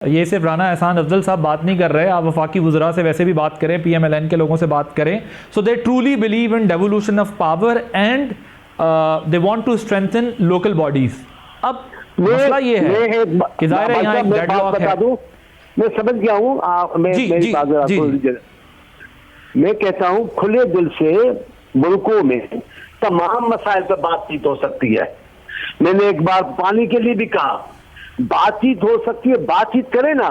یہ صرف رانا احسان افضل صاحب بات نہیں کر رہے, آپ وفاقی وزراء سے ویسے بھی بات کریں, پی ایم ایل این کے لوگوں سے بات کریں. So they truly believe in devolution of power and they want to strengthen local bodies. اب مسئلہ یہ ہے کہ ظاہر ہے یہاں ایک ڈیڈ لاک ہے. میں سمجھ گیا ہوں, میں کہتا ہوں کھلے دل سے ملکوں میں تمام مسائل پہ بات چیت ہو سکتی ہے. میں نے ایک بار پانی کے لیے بھی کہا بات چیت ہو سکتی ہے, بات چیت کرے نا.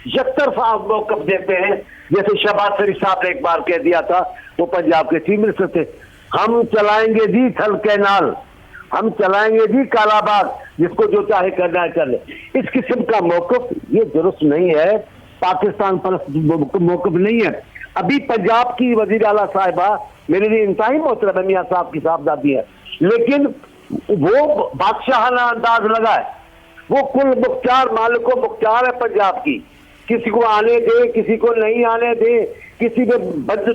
یک طرفہ موقف دیتے ہیں, جیسے شہباز شریف صاحب نے ایک بار کہہ دیا تھا, وہ پنجاب کے چیف منسٹر تھے, ہم چلائیں گے جی تھل کینال, ہم چلائیں گے جی کالا باغ, جس کو جو چاہے کرنا ہے کر لے. اس قسم کا موقف یہ درست نہیں ہے, پاکستان پرست موقف نہیں ہے. ابھی پنجاب کی وزیر اعلیٰ صاحبہ میرے لیے انتہائی محترم ہے, میاں صاحب کی صاحبزادی ہے, لیکن وہ بادشاہانہ انداز لگا ہے. وہ کل مختار مالک و مختار ہے پنجاب کی, کسی کو آنے دے کسی کو نہیں آنے دے, کسی پہ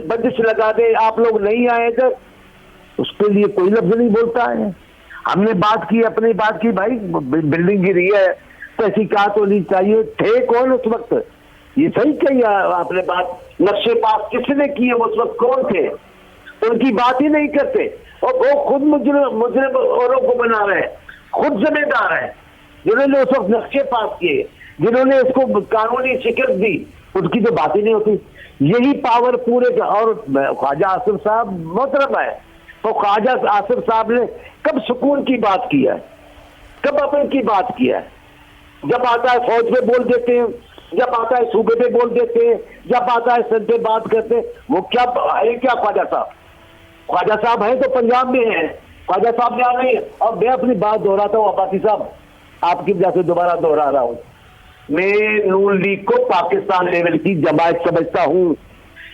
بندش لگا دے, آپ لوگ نہیں آئے ادھر, اس کے لیے کوئی لفظ نہیں بولتا ہے. ہم نے بات کی, اپنی بات کی, بھائی بلڈنگ گری ہے, تحقیقات ہونی چاہیے. تھے کون اس وقت؟ یہ صحیح کہی آپ نے بات, نقشے پاس کس نے کیے اس وقت, کون تھے؟ ان کی بات ہی نہیں کرتے, اور وہ خود مجرم اوروں کو بنا رہے ہیں, خود ذمہ دار ہیں جنہوں نے اس وقت نقشے پاس کیے, جنہوں نے اس کو قانونی شکست دی, ان کی تو بات ہی نہیں ہوتی. یہی پاور پورے کا. اور خواجہ آصف صاحب محترم ہے, تو خواجہ آصف صاحب نے کب سکون کی بات کیا ہے, کب اپن کی بات کیا ہے؟ جب آتا ہے فوج پہ بول دیتے ہیں, جب آتا ہے صوبے پہ بول دیتے ہیں, جب آتا ہے سر پہ بات کرتے ہیں. وہ کیا ہے, کیا خواجہ صاحب؟ خواجہ صاحب ہیں تو پنجاب میں ہیں, خواجہ صاحب یہاں نہیں ہے. اور میں اپنی بات دہراتا ہوں عباسی صاحب, آپ کی وجہ سے دوبارہ دہرا رہا ہوں, میں نون لیگ کو پاکستان لیول کی جماعت سمجھتا ہوں,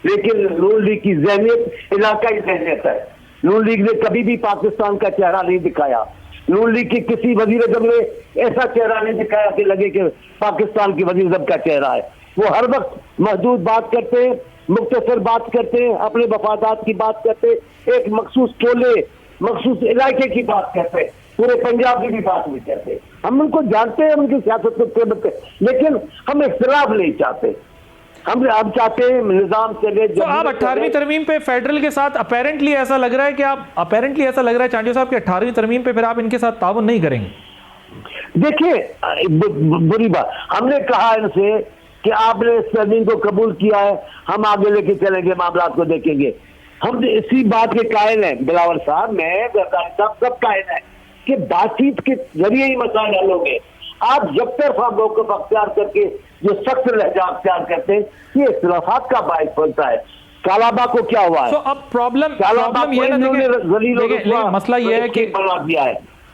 لیکن نون لیگ کی ذہنیت علاقائی ذہنیت ہے. نون لیگ نے کبھی بھی پاکستان کا چہرہ نہیں دکھایا. نون لیگ کی کسی وزیر اعظم نے ایسا چہرہ نہیں دکھایا کہ لگے کہ پاکستان کی وزیر اعظم کا چہرہ ہے. وہ ہر وقت محدود بات کرتے ہیں, مختصر بات کرتے ہیں, اپنے مفادات کی بات کرتے ہیں, ایک مخصوص ٹولے مخصوص علاقے کی بات کرتے ہیں, پورے پنجاب کی بھی بات نہیں کرتے. ہم ان کو جانتے ہیں, ان کی سیاست کو قیمت, لیکن ہم اختلاف نہیں چاہتے. ہم چاہتے ہیں نظام چلے. تو آپ 18ویں ترمیم پہ فیڈرل کے ساتھ اپیرنٹلی ایسا لگ رہا ہے کہ آپ چانڈیو صاحب کہ 18ویں ترمیم پہ پھر آپ ان کے ساتھ تعاون نہیں کریں گے. دیکھیں بری بات, ہم نے کہا ان سے کہ آپ نے اس ترمیم کو قبول کیا ہے, ہم آگے لے کے چلیں گے, معاملات کو دیکھیں گے. ہم اسی بات کے قائل ہیں, بلاول صاحب, میں زرداری صاحب, سب قائل ہیں کہ بات چیت کے ذریعے ہی مسائل حل ہوں گے. آپ جب طرفہ موقف اختیار کر کے جو سخت لہجہ اختیار کرتے ہیں, یہ اختلافات کا باعث بنتا ہے. کالابا کو کیا ہوا ہے؟ اب پرابلم یہ ہے, مسئلہ یہ ہے کہ بنا دیا ہے,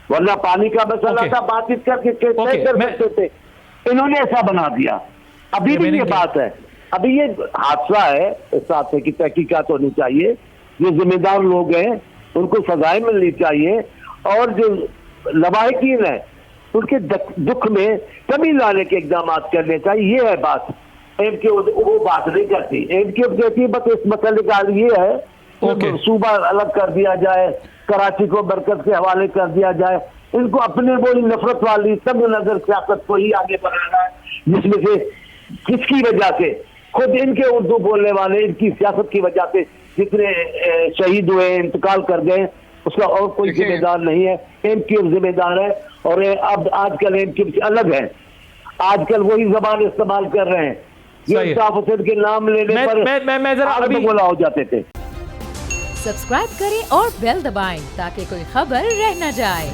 ورنہ پانی کا مسئلہ تھا, بات چیت کر کے طے کر سکتے تھے, انہوں نے ایسا بنا دیا. ابھی بھی یہ بات ہے, ابھی یہ حادثہ ہے, اس حادثے کی تحقیقات ہونی چاہیے, جو ذمہ دار لوگ ہیں ان کو سزائیں ملنی چاہیے, اور جو لواحقین ہیں ان کے دکھ میں کمی لانے کے اقدامات کرنے چاہیے. یہ ہے بات. ایم کیو وہ بات نہیں کرتی, ایم کیو کہتی ہے بس اس مسئلے کا حل یہ ہے کہ صوبہ الگ کر دیا جائے, کراچی کو مرکز کے حوالے کر دیا جائے. ان کو اپنے وہی نفرت والی تنگ نظر سیاست کو ہی آگے بڑھانا ہے, جس میں سے کس کی وجہ سے خود ان کے اردو بولنے والے ان کی سیاست کی وجہ سے جتنے شہید ہوئے, انتقال کر گئے, اس کا اور کوئی ذمہ دار نہیں ہے. ایم کیو ذمہ دار ہے. اور اب آج کل ایم کیو سے الگ ہے, آج کل وہی زبان استعمال کر رہے ہیں. یہ صاف حسین کے نام لینے پر آگ بگولا ہو جاتے تھے. سبسکرائب کریں اور بیل دبائیں تاکہ کوئی خبر رہ نہ جائے.